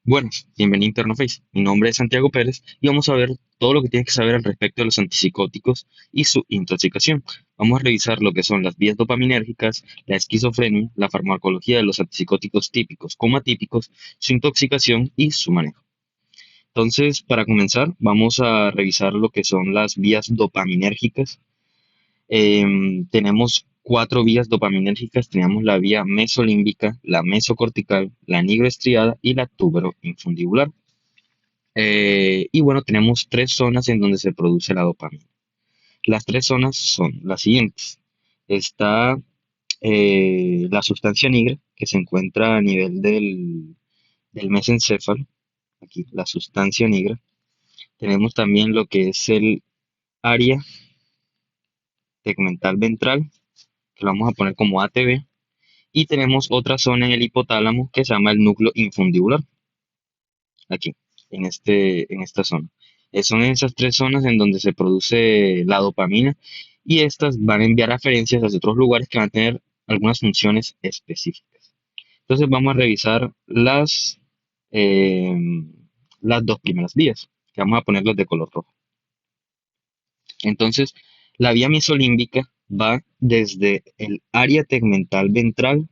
Buenas, bienvenido a Internoface. Mi nombre es Santiago Pérez y vamos a ver todo lo que tienes que saber al respecto de los antipsicóticos y su intoxicación. Vamos a revisar lo que son las vías dopaminérgicas, la esquizofrenia, la farmacología de los antipsicóticos típicos como atípicos, su intoxicación y su manejo. Entonces, para comenzar, vamos a revisar lo que son las vías dopaminérgicas. Tenemos cuatro vías dopaminérgicas. Tenemos la vía mesolímbica, la mesocortical, la nigroestriada y la tuberoinfundibular. Y bueno, tenemos tres zonas en donde se produce la dopamina. Las tres zonas son las siguientes. Está la sustancia negra, que se encuentra a nivel del mesencéfalo. Aquí, la sustancia negra. Tenemos también lo que es el área tegmental ventral, que lo vamos a poner como ATV. Y tenemos otra zona en el hipotálamo que se llama el núcleo infundibular. Aquí, en esta zona. Son esas tres zonas en donde se produce la dopamina y estas van a enviar referencias hacia otros lugares que van a tener algunas funciones específicas. Entonces vamos a revisar eh, las dos primeras vías, que vamos a ponerlas de color rojo. Entonces, la vía mesolímbica va desde el área tegmental ventral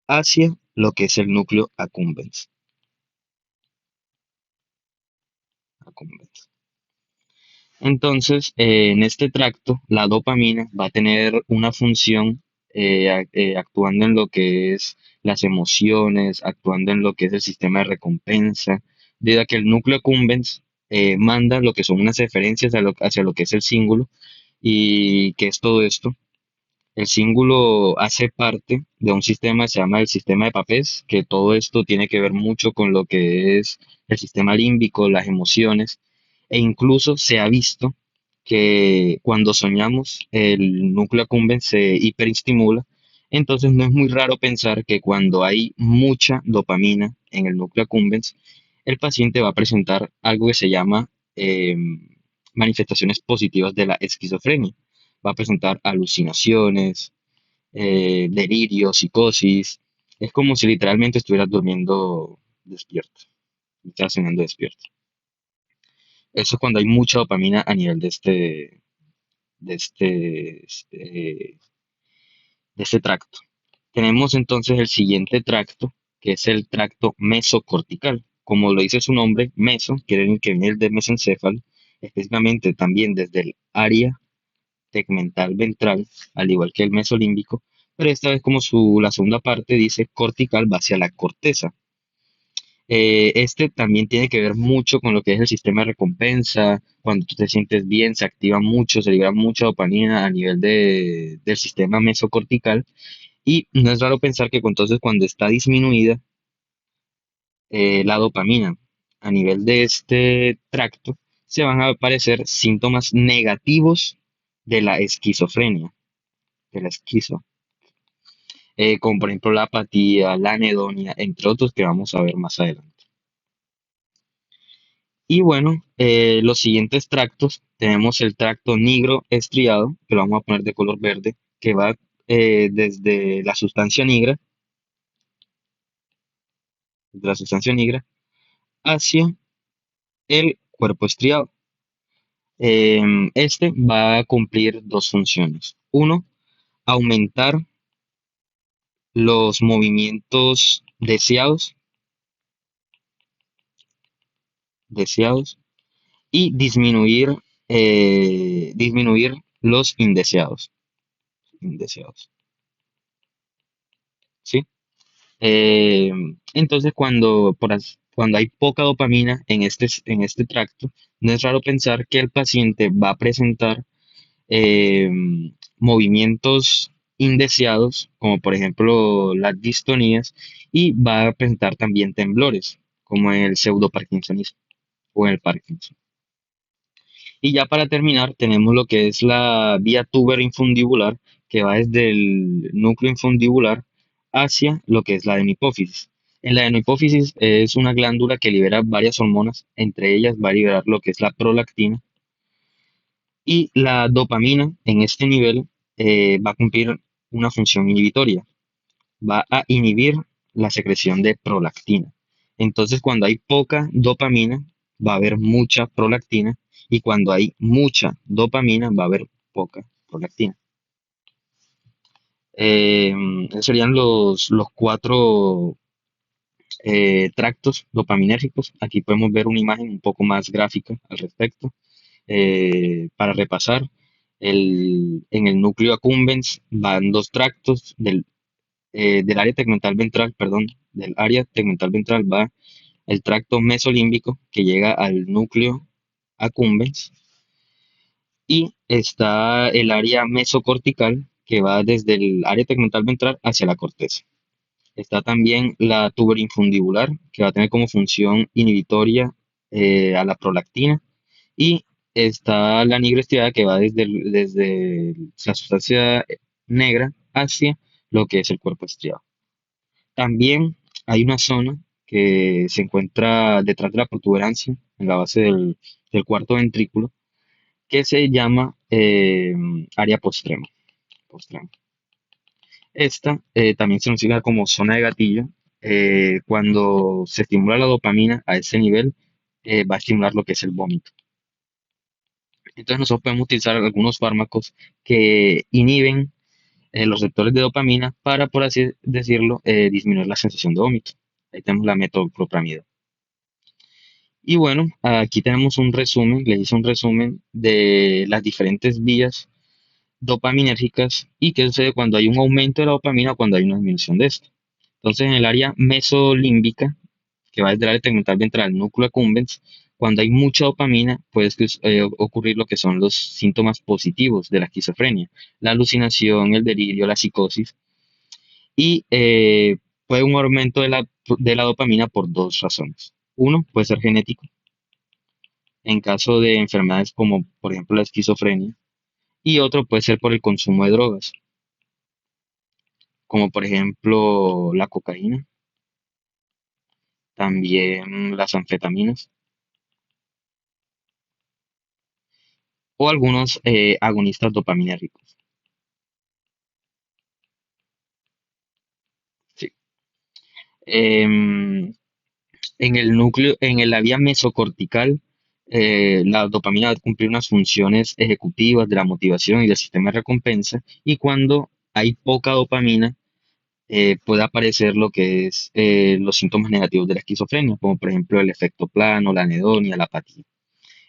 hacia lo que es el núcleo accumbens. Entonces, en este tracto, la dopamina va a tener una función actuando en lo que es las emociones, actuando en lo que es el sistema de recompensa, debido a que el núcleo accumbens manda lo que son unas referencias hacia lo que es el cíngulo. ¿Y qué es todo esto? El cíngulo hace parte de un sistema que se llama el sistema de Papez, que todo esto tiene que ver mucho con lo que es el sistema límbico, las emociones, e incluso se ha visto que cuando soñamos el núcleo accumbens se hiperestimula, entonces no es muy raro pensar que cuando hay mucha dopamina en el núcleo accumbens, el paciente va a presentar algo que se llama manifestaciones positivas de la esquizofrenia. Va a presentar alucinaciones, delirio, psicosis. Es como si literalmente estuvieras durmiendo despierto, estás soñando despierto. Eso es cuando hay mucha dopamina a nivel de este, eh, de este tracto. Tenemos entonces el siguiente tracto, que es el tracto mesocortical. Como lo dice su nombre, meso, quiere decir que viene del mesencéfalo, específicamente también desde el área tegmental ventral, al igual que el mesolímbico, pero esta vez como la segunda parte dice cortical va hacia la corteza. Este también tiene que ver mucho con lo que es el sistema de recompensa. Cuando tú te sientes bien, se activa mucho, se libera mucha dopamina a nivel del sistema mesocortical. Y no es raro pensar que entonces cuando está disminuida la dopamina a nivel de este tracto, se van a aparecer síntomas negativos de la esquizofrenia, de la esquizo, como por ejemplo la apatía, la anedonia, entre otros que vamos a ver más adelante. Y bueno, los siguientes tractos, tenemos el tracto negro estriado, que lo vamos a poner de color verde, que va desde la sustancia negra hacia el cuerpo estriado. Este va a cumplir dos funciones. Uno, aumentar los movimientos deseados y disminuir los indeseados, ¿sí? Eh, entonces, cuando hay poca dopamina en este tracto, no es raro pensar que el paciente va a presentar eh, movimientos indeseados, como por ejemplo las distonías, y va a presentar también temblores, como en el pseudoparkinsonismo o en el Parkinson. Y ya para terminar, tenemos lo que es la vía infundíbular, que va desde el núcleo infundibular hacia lo que es la hipófisis. En la hipófisis es una glándula que libera varias hormonas, entre ellas va a liberar lo que es la prolactina, y la dopamina en este nivel va a cumplir una función inhibitoria, va a inhibir la secreción de prolactina. Entonces, cuando hay poca dopamina, va a haber mucha prolactina, y cuando hay mucha dopamina, va a haber poca prolactina. Esos serían los cuatro tractos dopaminérgicos. Aquí podemos ver una imagen un poco más gráfica al respecto. Para repasar, en el núcleo accumbens van dos tractos del área tegmental ventral, perdón, del área tegmental ventral va el tracto mesolímbico que llega al núcleo accumbens, y está el área mesocortical que va desde el área tegmental ventral hacia la corteza. Está también la tuberinfundibular, que va a tener como función inhibitoria a la prolactina. Y está la nigrostriada, que va desde la sustancia negra hacia lo que es el cuerpo estriado. También hay una zona que se encuentra detrás de la protuberancia, en la base del cuarto ventrículo, que se llama área postrema. postrema. Esta también se considera como zona de gatillo. Cuando se estimula la dopamina a ese nivel, va a estimular lo que es el vómito. Entonces nosotros podemos utilizar algunos fármacos que inhiben los receptores de dopamina para, por así decirlo, disminuir la sensación de vómito. Ahí tenemos la metoclopramida. Y bueno, aquí tenemos un resumen, les hice un resumen de las diferentes vías dopaminérgicas y qué sucede cuando hay un aumento de la dopamina o cuando hay una disminución de esto. Entonces, en el área mesolímbica, que va desde el área tegmental ventral al núcleo accumbens, cuando hay mucha dopamina, puede ocurrir lo que son los síntomas positivos de la esquizofrenia: la alucinación, el delirio, la psicosis, y puede un aumento de la dopamina por dos razones. Uno, puede ser genético, en caso de enfermedades como, por ejemplo, la esquizofrenia, y otro puede ser por el consumo de drogas, como por ejemplo la cocaína, también las anfetaminas o algunos agonistas dopaminérgicos. Sí. Em, en la vía mesocortical, la dopamina va a cumplir unas funciones ejecutivas de la motivación y del sistema de recompensa, y cuando hay poca dopamina, puede aparecer lo que es los síntomas negativos de la esquizofrenia, como por ejemplo el efecto plano, la anedonia, la apatía.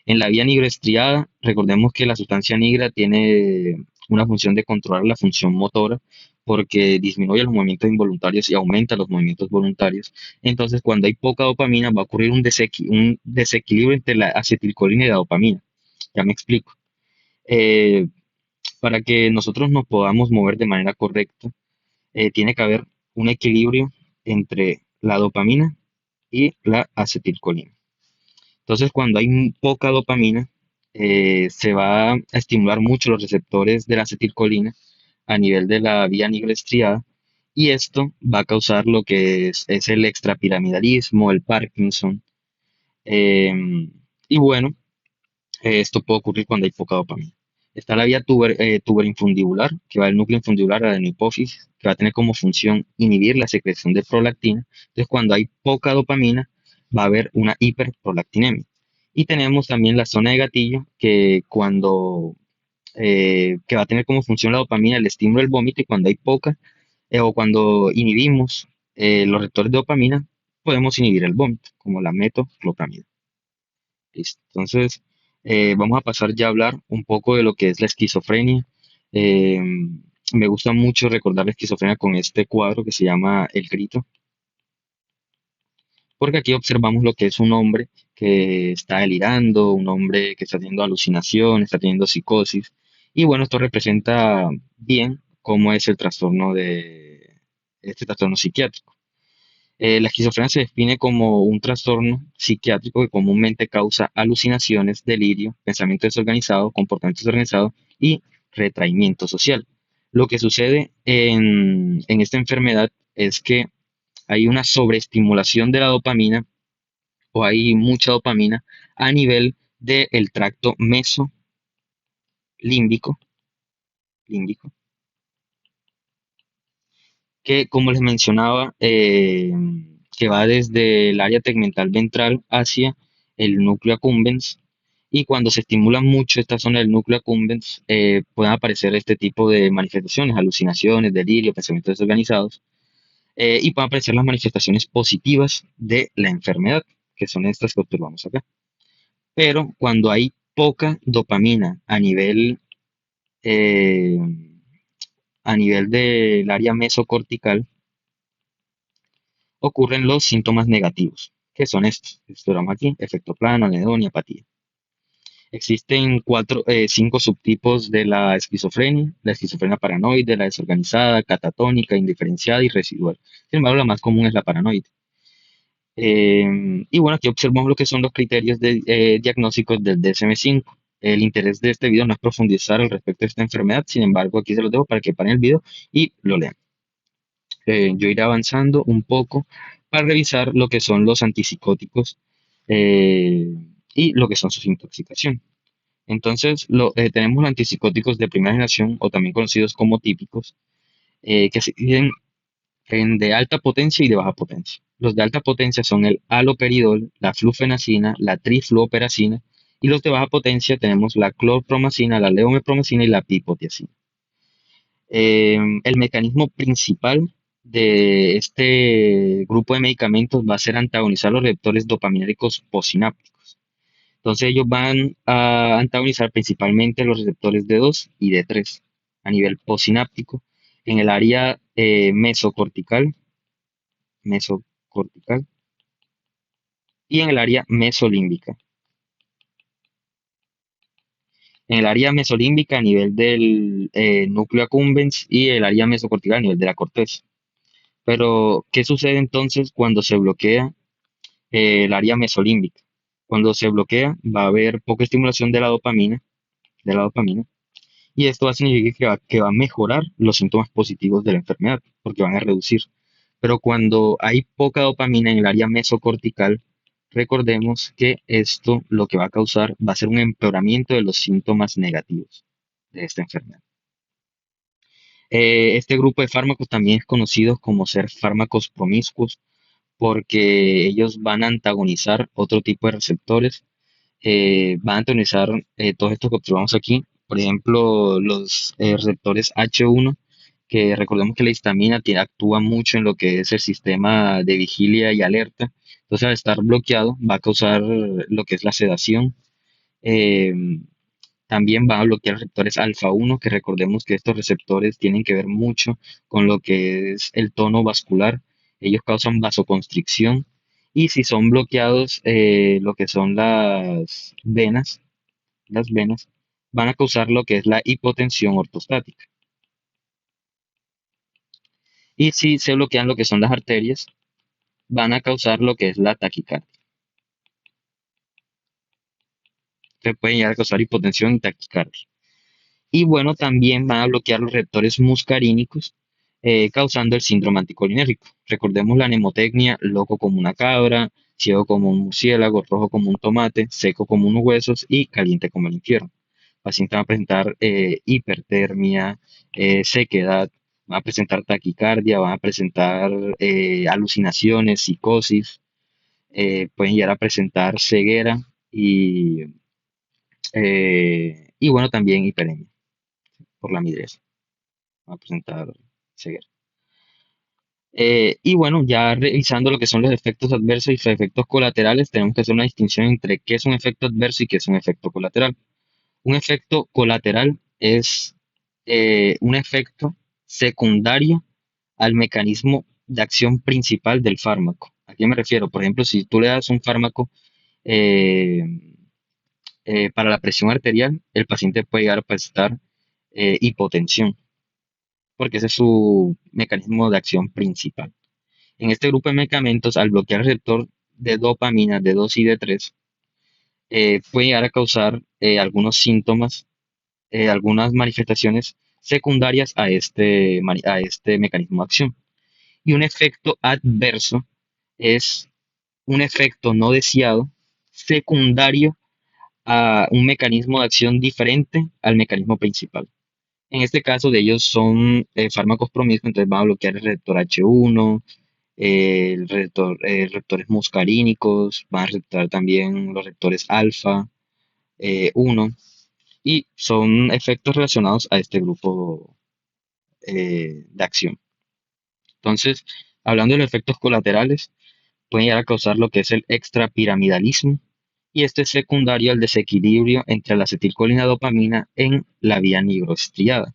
En la vía nigroestriada, recordemos que la sustancia nigra tiene una función de controlar la función motora, porque disminuye los movimientos involuntarios y aumenta los movimientos voluntarios. Entonces, cuando hay poca dopamina, va a ocurrir un desequilibrio entre la acetilcolina y la dopamina. Ya me explico. Eh, para que nosotros nos podamos mover de manera correcta, tiene que haber un equilibrio entre la dopamina y la acetilcolina. Entonces, cuando hay poca dopamina, se va a estimular mucho los receptores de la acetilcolina a nivel de la vía nigroestriada, y esto va a causar lo que es el extrapiramidalismo, el Parkinson. em, y bueno, esto puede ocurrir cuando hay poca dopamina. Está la vía tuberinfundibular, que va del núcleo infundibular a la hipófisis, que va a tener como función inhibir la secreción de prolactina. Entonces, cuando hay poca dopamina, va a haber una hiperprolactinemia. Y tenemos también la zona de gatillo, que va a tener como función la dopamina el estímulo del vómito, y cuando hay poca, o cuando inhibimos los receptores de dopamina, podemos inhibir el vómito, como la metoclopramida. Listo. Entonces, vamos a pasar ya a hablar un poco de lo que es la esquizofrenia. Eh, Me gusta mucho recordar la esquizofrenia con este cuadro que se llama El Grito, porque aquí observamos lo que es un hombre que está delirando, un hombre que está teniendo alucinaciones, está teniendo psicosis, y bueno, esto representa bien cómo es el trastorno de este trastorno psiquiátrico. La esquizofrenia se define como un trastorno psiquiátrico que comúnmente causa alucinaciones, delirio, pensamiento desorganizado, comportamiento desorganizado y retraimiento social. Lo que sucede en esta enfermedad es que hay una sobreestimulación de la dopamina, o hay mucha dopamina a nivel del tracto mesolímbico, límbico, que como les mencionaba, que va desde el área tegmental ventral hacia el núcleo accumbens. Y cuando se estimula mucho esta zona del núcleo accumbens, pueden aparecer este tipo de manifestaciones, alucinaciones, delirio, pensamientos desorganizados, y pueden aparecer las manifestaciones positivas de la enfermedad, que son estas que observamos acá. Pero cuando hay poca dopamina eh, a nivel del área mesocortical, ocurren los síntomas negativos, que son estos. Exploramos aquí, efecto plano, anedonia, apatía. Existen cinco subtipos de la esquizofrenia paranoide, la desorganizada, catatónica, indiferenciada y residual. Sin embargo, la más común es la paranoide. Y bueno, aquí observamos lo que son los criterios diagnósticos del DSM-5. El interés de este video no es profundizar al respecto de esta enfermedad, sin embargo, aquí se los dejo para que paren el video y lo lean. Yo iré avanzando un poco para revisar lo que son los antipsicóticos eh, y lo que son sus intoxicación. Entonces, tenemos los antipsicóticos de primera generación o también conocidos como típicos, que se dividen en de alta potencia y de baja potencia. Los de alta potencia son el haloperidol, la flufenacina, la trifluoperacina, y los de baja potencia tenemos la clorpromacina, la levomepromacina y la pipotiacina. El mecanismo principal de este grupo de medicamentos va a ser antagonizar los receptores dopaminérgicos postsinápticos. Entonces ellos van a antagonizar principalmente los receptores D2 y D3 a nivel postsináptico en el área mesocortical y en el área mesolímbica. En el área mesolímbica a nivel del núcleo accumbens y el área mesocortical a nivel de la corteza. Pero, ¿qué sucede entonces cuando se bloquea el área mesolímbica? Cuando se bloquea, va a haber poca estimulación de la dopamina, y esto va a significar que va a mejorar los síntomas positivos de la enfermedad, porque van a reducir. Pero cuando hay poca dopamina en el área mesocortical, recordemos que esto lo que va a causar va a ser un empeoramiento de los síntomas negativos de esta enfermedad. Este grupo de fármacos también es conocido como ser fármacos promiscuos porque ellos van a antagonizar otro tipo de receptores, van a antagonizar todos estos que observamos aquí, por ejemplo, los receptores H1, que recordemos que la histamina actúa mucho en lo que es el sistema de vigilia y alerta. Entonces, al estar bloqueado, va a causar lo que es la sedación. Eh, También va a bloquear receptores alfa 1, que recordemos que estos receptores tienen que ver mucho con lo que es el tono vascular. Ellos causan vasoconstricción. Y si son bloqueados, lo que son las venas van a causar lo que es la hipotensión ortostática. Y si se bloquean lo que son las arterias, van a causar lo que es la taquicardia. Se pueden llegar a causar hipotensión y taquicardia. Y bueno, también van a bloquear los receptores muscarínicos, causando el síndrome anticolinérgico. Recordemos la mnemotecnia: loco como una cabra, ciego como un murciélago, rojo como un tomate, seco como unos huesos y caliente como el infierno. El paciente va a presentar hipertermia, sequedad, va a presentar taquicardia, va a presentar alucinaciones, psicosis, pueden llegar a presentar ceguera y bueno, también hiperemia por la midriasa. Va a presentar ceguera. Y bueno, ya revisando lo que son los efectos adversos y los efectos colaterales, tenemos que hacer una distinción entre qué es un efecto adverso y qué es un efecto colateral. Un efecto colateral es un efecto secundario al mecanismo de acción principal del fármaco. ¿A qué me refiero? Por ejemplo, si tú le das un fármaco eh, para la presión arterial, el paciente puede llegar a presentar hipotensión, porque ese es su mecanismo de acción principal. En este grupo de medicamentos, al bloquear el receptor de dopamina D2 y D3, puede llegar a causar algunos síntomas, algunas manifestaciones secundarias a este mecanismo de acción. Y un efecto adverso es un efecto no deseado secundario a un mecanismo de acción diferente al mecanismo principal. En este caso de ellos son fármacos promiscuos, entonces van a bloquear el receptor H1, receptores muscarínicos, van a receptar también los receptores alfa 1 y son efectos relacionados a este grupo de acción. Entonces, hablando de los efectos colaterales, pueden llegar a causar lo que es el extrapiramidalismo y este es secundario al desequilibrio entre la acetilcolina y dopamina en la vía nigroestriada.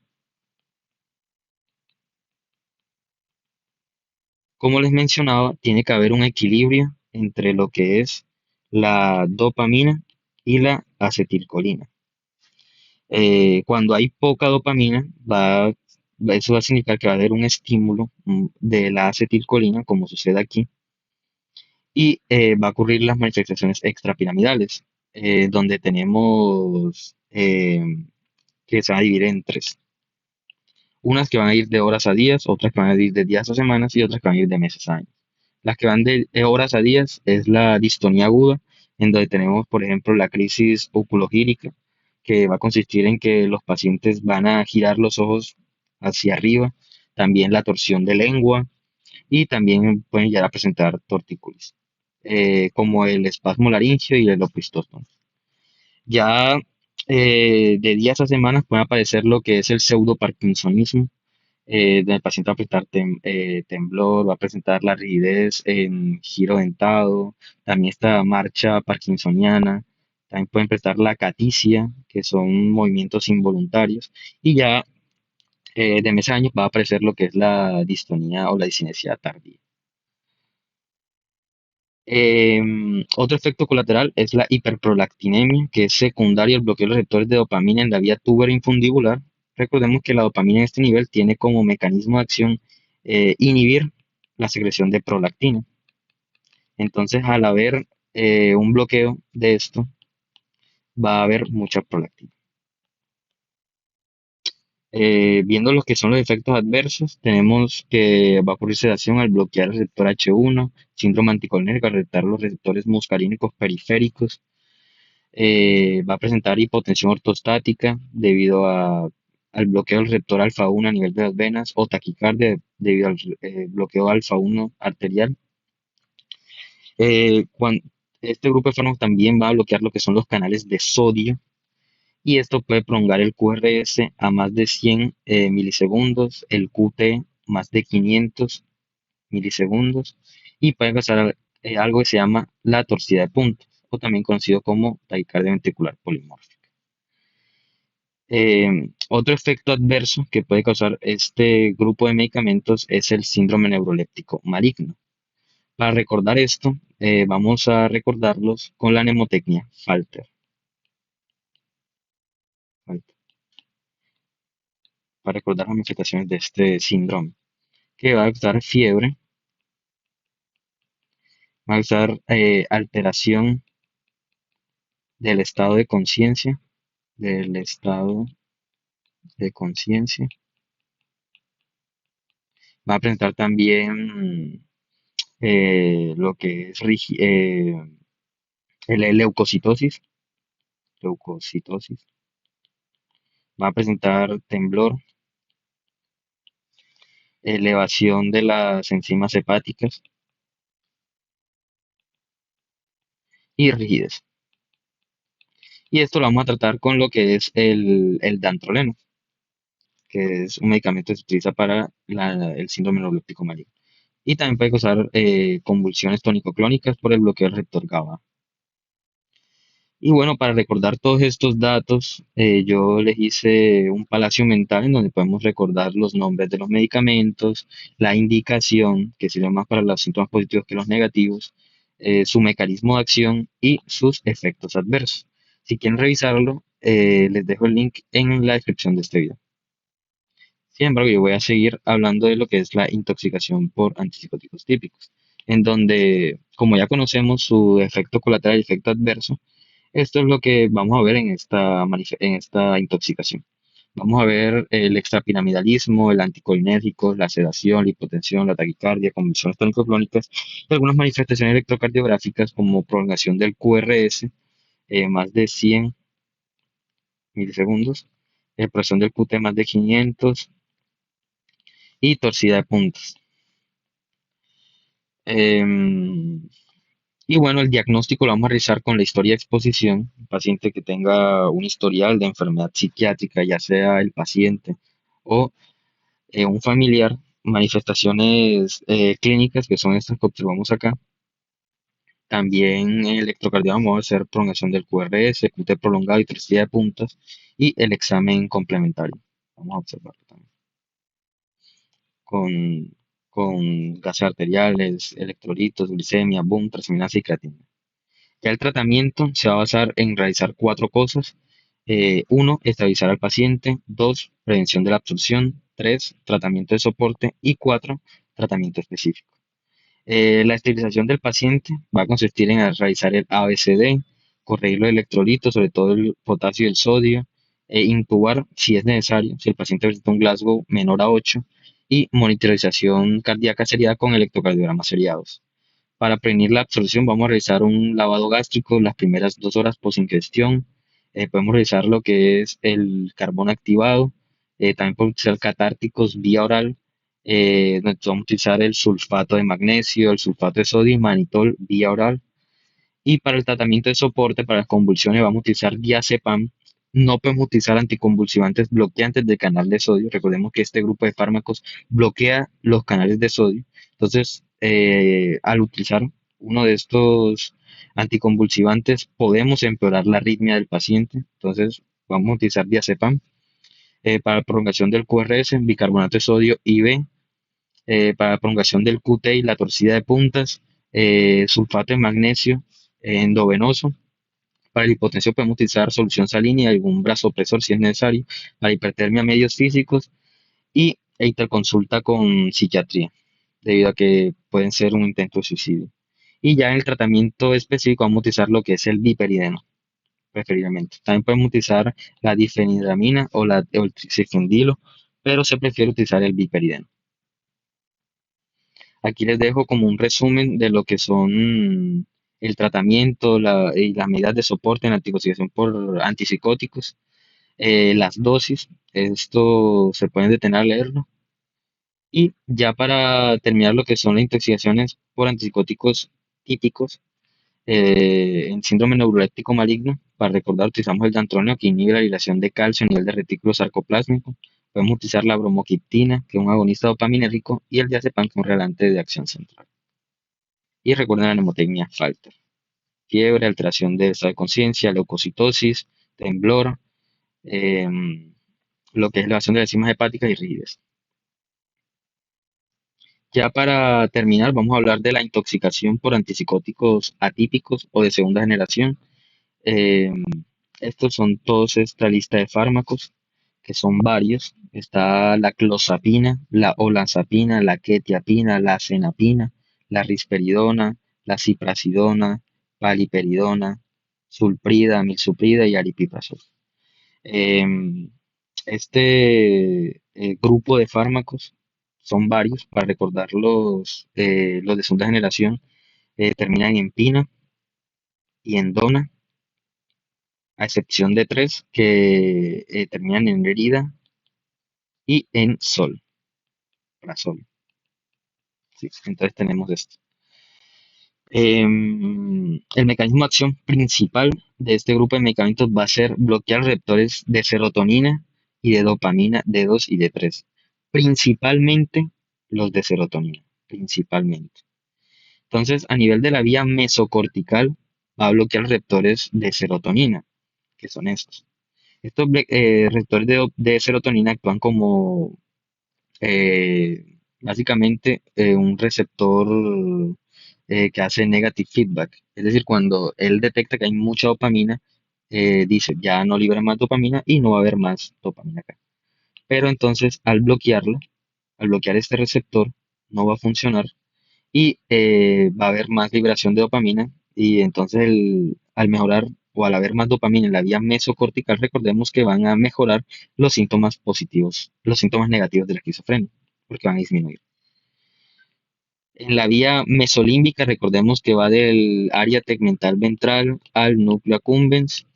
Como les mencionaba, tiene que haber un equilibrio entre lo que es la dopamina y la acetilcolina. Cuando hay poca dopamina, eso va a significar que va a haber un estímulo de la acetilcolina, como sucede aquí, y va a ocurrir las manifestaciones extrapiramidales, donde tenemos que se van a dividir en tres. Unas que van a ir de horas a días, otras que van a ir de días a semanas y otras que van a ir de meses a años. Las que van de horas a días es la distonía aguda, en donde tenemos, por ejemplo, la crisis oculogírica, que va a consistir en que los pacientes van a girar los ojos hacia arriba, también la torsión de lengua y también pueden llegar a presentar tortícolis, como el espasmo laringio y el opistótono. Ya de días a semanas puede aparecer lo que es el pseudoparkinsonismo, donde el paciente va a presentar temblor, va a presentar la rigidez en giro dentado, también esta marcha parkinsoniana, también pueden presentar la caticia, que son movimientos involuntarios, y ya de mes a años va a aparecer lo que es la distonía o la discinesia tardía. Otro efecto colateral es la hiperprolactinemia, que es secundario al bloqueo de los receptores de dopamina en la vía infundíbular. Recordemos que la dopamina en este nivel tiene como mecanismo de acción inhibir la secreción de prolactina. Entonces, al haber un bloqueo de esto, va a haber mucha prolactina. Viendo lo que son los efectos adversos, tenemos que va a ocurrir sedación al bloquear el receptor H1, síndrome anticolinérgico al receptar los receptores muscarínicos periféricos. Va a presentar hipotensión ortostática debido al bloqueo del receptor alfa 1 a nivel de las venas o taquicardia debido al bloqueo alfa 1 arterial. Este grupo de fármacos también va a bloquear lo que son los canales de sodio y esto puede prolongar el QRS a más de 100 milisegundos, el QT más de 500 milisegundos y puede causar algo que se llama la torcida de puntos o también conocido como taquicardia ventricular polimórfica. Otro efecto adverso que puede causar este grupo de medicamentos es el síndrome neuroléptico maligno. Para recordar esto, vamos a recordarlos con la mnemotecnia Falter. Falter, para recordar las manifestaciones de este síndrome, que va a causar fiebre, va a causar alteración del estado de conciencia, del estado de conciencia, va a presentar también lo que es leucocitosis, leucocitosis, va a presentar temblor, elevación de las enzimas hepáticas y rigidez. Y esto lo vamos a tratar con lo que es el dantroleno, que es un medicamento que se utiliza para el síndrome neuroléptico maligno. Y también puede causar convulsiones tónico-clónicas por el bloqueo del receptor GABA. Y bueno, para recordar todos estos datos, yo les hice un palacio mental en donde podemos recordar los nombres de los medicamentos, la indicación, que sirve más para los síntomas positivos que los negativos, su mecanismo de acción y sus efectos adversos. Si quieren revisarlo, les dejo el link en la descripción de este video. Sin embargo, yo voy a seguir hablando de lo que es la intoxicación por antipsicóticos típicos, en donde, como ya conocemos su efecto colateral y efecto adverso, esto es lo que vamos a ver en esta intoxicación. Vamos a ver el extrapiramidalismo, el anticolinérgico, la sedación, la hipotensión, la taquicardia, convulsiones tónico-clónicas y algunas manifestaciones electrocardiográficas como prolongación del QRS, más de 100 milisegundos, presión del QT más de 500 y torcida de puntos. Em, y bueno, el diagnóstico lo vamos a realizar con la historia de exposición. Un paciente que tenga un historial de enfermedad psiquiátrica, ya sea el paciente o un familiar, manifestaciones clínicas que son estas que observamos acá. También el electrocardiograma va a hacer prolongación del QRS, QT prolongado y toxicidad de puntas y el examen complementario. Vamos a observarlo también con, con gases arteriales, electrolitos, glicemia, boom, transaminasa y creatina. Ya el tratamiento se va a basar en realizar cuatro cosas. Uno, estabilizar al paciente. Dos, prevención de la absorción. Tres, tratamiento de soporte. Y cuatro, tratamiento específico. La estabilización del paciente va a consistir en realizar el ABCD, corregir los electrolitos, sobre todo el potasio y el sodio, intubar si es necesario, si el paciente presenta un Glasgow menor a 8, y monitorización cardíaca seriada con electrocardiogramas seriados. Para prevenir la absorción vamos a realizar un lavado gástrico las primeras 2 horas post ingestión. Podemos realizar lo que es el carbón activado. También podemos utilizar catárticos vía oral. Vamos a utilizar el sulfato de magnesio, el sulfato de sodio y manitol vía oral. Y para el tratamiento de soporte para las convulsiones vamos a utilizar diazepam. No podemos utilizar anticonvulsivantes bloqueantes del canal de sodio. Recordemos que este grupo de fármacos bloquea los canales de sodio. Entonces, al utilizar uno de estos anticonvulsivantes, podemos empeorar la arritmia del paciente. Entonces, vamos a utilizar diazepam. Para prolongación del QRS, bicarbonato de sodio IV, para prolongación del QT y la torcida de puntas, sulfato de magnesio endovenoso. Para la hipotensión podemos utilizar solución salina y algún vasopresor si es necesario. Para hipertermia, medios físicos y interconsulta con psiquiatría, debido a que pueden ser un intento de suicidio. Y ya en el tratamiento específico vamos a utilizar lo que es el biperideno, preferiblemente. También podemos utilizar la difenidramina o el trixifendilo, pero se prefiere utilizar el biperideno. Aquí les dejo como un resumen de lo que son el tratamiento y las medidas de soporte en la intoxicación por antipsicóticos, las dosis, esto se pueden detener a leerlo. Y ya para terminar lo que son las intoxicaciones por antipsicóticos típicos, en síndrome neuroléptico maligno, para recordar, utilizamos el dantroleno que inhibe la liberación de calcio a nivel de retículo sarcoplásmico. Podemos utilizar la bromocriptina, que es un agonista dopaminérgico, y el diazepam, que es un relante de acción central. Y recuerden la mnemotecnia Falter: fiebre, alteración de estado de conciencia, leucocitosis, temblor, lo que es elevación de las enzimas hepáticas y rigidez. Ya para terminar, vamos a hablar de la intoxicación por antipsicóticos atípicos o de segunda generación. Eh, Estos son todos esta lista de fármacos, que son varios. Está la clozapina, la olanzapina, la quetiapina, la acenapina, la risperidona, la ciprasidona, paliperidona, sulprida, milsuprida y aripiprazol. Em, grupo de fármacos son varios, para recordar los de segunda generación, terminan en pina y en dona, a excepción de tres que terminan en herida y en sol, sol. Sí, entonces tenemos esto. El mecanismo de acción principal de este grupo de medicamentos va a ser bloquear receptores de serotonina y de dopamina D2 y D3, principalmente los de serotonina, principalmente. Entonces, a nivel de la vía mesocortical, va a bloquear receptores de serotonina, que son estos. Estos receptores de serotonina actúan como básicamente un receptor que hace negative feedback. Es decir, cuando él detecta que hay mucha dopamina, dice ya no libera más dopamina y no va a haber más dopamina acá. Pero entonces al bloquear este receptor, no va a funcionar y va a haber más liberación de dopamina y entonces al mejorar o al haber más dopamina en la vía mesocortical, recordemos que van a mejorar los síntomas positivos, los síntomas negativos de la esquizofrenia, porque van a disminuir. En la vía mesolímbica, recordemos que va del área tegmental ventral al núcleo accumbens.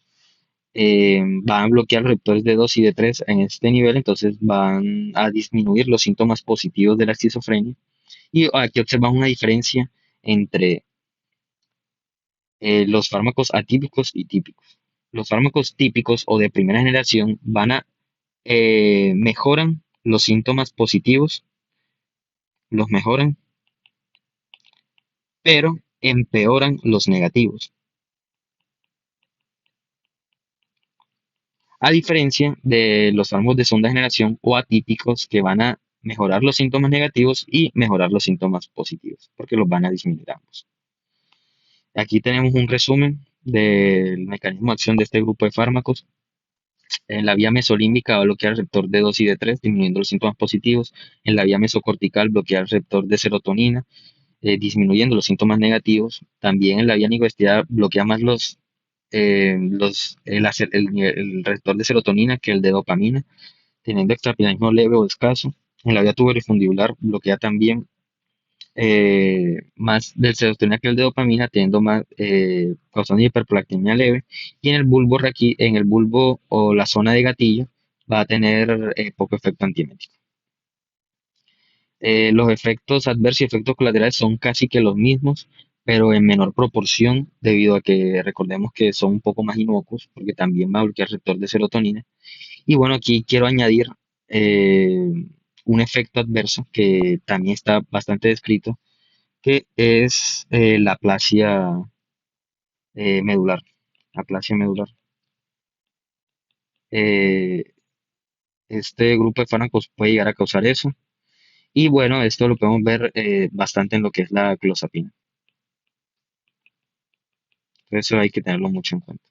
Van a bloquear receptores de 2 y de 3 en este nivel, entonces van a disminuir los síntomas positivos de la esquizofrenia. Y aquí observamos una diferencia entre los fármacos atípicos y típicos. Los fármacos típicos o de primera generación mejoran los síntomas positivos, los mejoran, pero empeoran los negativos. A diferencia de los fármacos de segunda generación o atípicos que van a mejorar los síntomas negativos y mejorar los síntomas positivos, porque los van a disminuir ambos. Aquí tenemos un resumen del mecanismo de acción de este grupo de fármacos. En la vía mesolímbica va a bloquear el receptor de 2 y de 3, disminuyendo los síntomas positivos. En la vía mesocortical bloquea el receptor de serotonina, disminuyendo los síntomas negativos. También en la vía nicoestiada bloquea más el receptor de serotonina que el de dopamina, teniendo extrapyramidismo leve o escaso. En la vía tuberifundibular bloquea también más del serotonina que el de dopamina, teniendo más, causando hiperprolactinemia leve. Y en el bulbo o la zona de gatillo va a tener poco efecto antiemético. Los efectos adversos y efectos colaterales son casi que los mismos, pero en menor proporción, debido a que recordemos que son un poco más inocuos, porque también va a bloquear el receptor de serotonina. Y bueno, aquí quiero añadir eh, un efecto adverso que también está bastante descrito, que es la medular. Aplasia medular. Eh, este grupo de fármacos puede llegar a causar eso. Y bueno, esto lo podemos ver bastante en lo que es la clozapina. Entonces eso hay que tenerlo mucho en cuenta.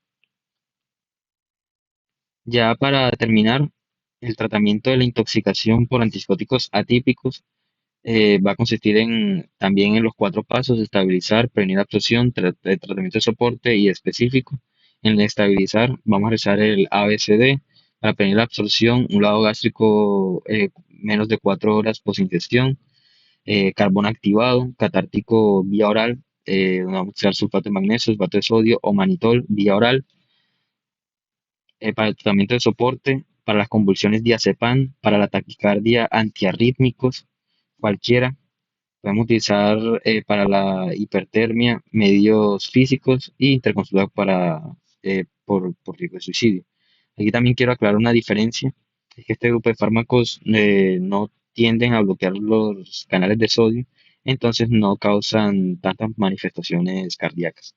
Ya para terminar, el tratamiento de la intoxicación por antipsicóticos atípicos va a consistir también en los cuatro pasos: estabilizar, prevenir absorción, tratamiento de soporte y específico. En el estabilizar vamos a realizar el ABCD para prevenir la absorción, un lado gástrico menos de 4 horas post ingestión, carbón activado, catártico vía oral, donde vamos a usar sulfato de magnesio, sulfato de sodio o manitol vía oral. Para el tratamiento de soporte, para las convulsiones diazepam, para la taquicardia antiarrítmicos, cualquiera. Podemos utilizar para la hipertermia medios físicos y interconsultar por riesgo de suicidio. Aquí también quiero aclarar una diferencia, es que este grupo de fármacos no tienden a bloquear los canales de sodio, entonces no causan tantas manifestaciones cardíacas.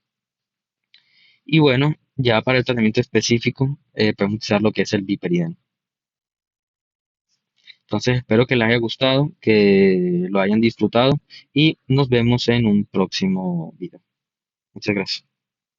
Y bueno, ya para el tratamiento específico, podemos utilizar lo que es el piperideno. Entonces espero que les haya gustado, que lo hayan disfrutado y nos vemos en un próximo video. Muchas gracias.